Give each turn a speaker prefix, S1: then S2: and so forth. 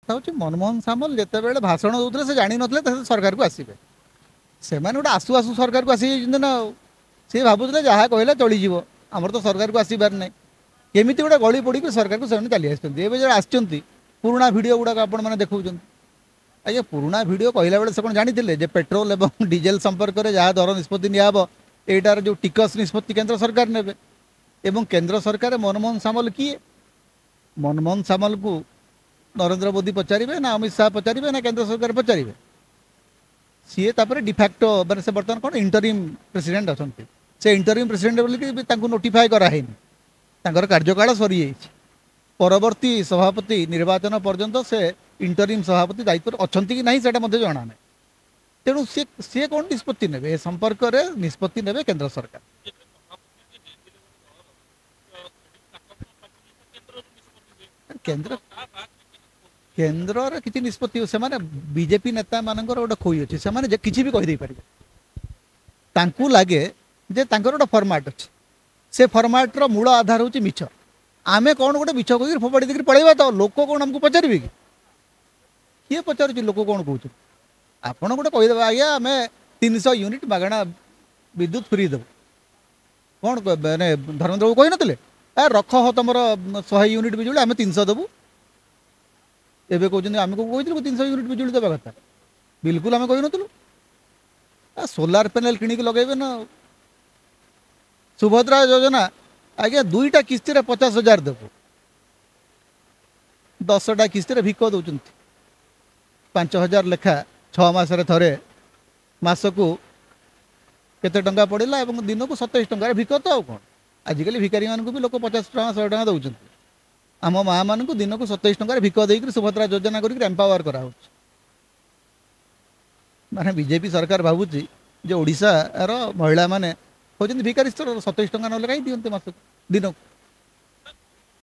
S1: କଥା हूँ मनमोहन सामल जिते बड़े भाषण दूसरे से जान ना सरकार को आसवे से गोटे आसु आसु सरकार को आसी ना सी भावुले जहाँ कहले चलीज आमर तो सरकार को आसबार ना केमी गोटे गली पड़ी सरकार को चली आसती पुराणा भिड गुड़ाक आपण मैंने देखा आज्ञा पुराणा भिड कहला बेले से कौन जानी पेट्रोल और डीजेल संपर्क में जहाँ दर निष्पत्ति निब यार जो टिकस निष्पत्ति केंद्र सरकार ने केंद्र सरकार मनमोहन सामल किए मनमोहन सामल को नरेंद्र मोदी पचारे ना अमित शाह पचारे ना केंद्र सरकार पचारे सी डिफैक्टो मैंने से बर्तमान कौन इंटरिम प्रेसिडेंट अच्छा से इंटरिम प्रेसिडेंट बोलिकी नोटिफाए कराई कार्यकाल सरी परवर्ती सभापति निर्वाचन पर्यंत से इंटरिम सभापति दायित्व अच्छा कि ना से जना ना तेणु सी कौन निष्पत्ति ने संपर्क में निष्पत्ति ने केंद्र सरकार केंद्र केन्द्र किसी निष्पत्ति से बीजेपी नेता मान गोटे खोई अच्छे से किसी भी कहीदे पारे लगे जे गोटे फर्माट अच्छे से फर्माट्र मूल आधार हूँ मिछ आमे कौन गोटे मिछ कह फोपाड़ी देकर पलैया तो लोक कौन आमको पचारे कि किए पचार लोक कौन कौन आपड़ गोटे कहीदे आज्ञा आम 300 यूनिट मागणा विद्युत फ्री देव कौन मैंने धर्मेंद्र बाबू कही नथिले रख हो तुम 100 यूनिट बिजुली आम 300 देवु एवं कहते आम को 300 यूनिट बिजुली देवा कथा बिल्कुल आम कही नु सोलार पैनल किणिक लगे ना सुभद्रा योजना आज्ञा 2टा किस्ती 50,000 देव 10टा किस्ती भिक दौरान 5,000 लेखा 6 मासरे थरे मासकू केते टंका पड़ेगा और दिन को 27 टंका भिक तो आउ कौन आजिकल भिकारी मानक भी लोक 50 टका 100 टका दौरान आम माँ मान को दिन को 27 टंका भिक देकर सुभद्रा योजना कर एम्पावर करा माने बीजेपी सरकार भावुची जे ओडिशा रो महिला माने होजन भिकारी स्तर 27 टका न कहीं दियंते मासक दिन को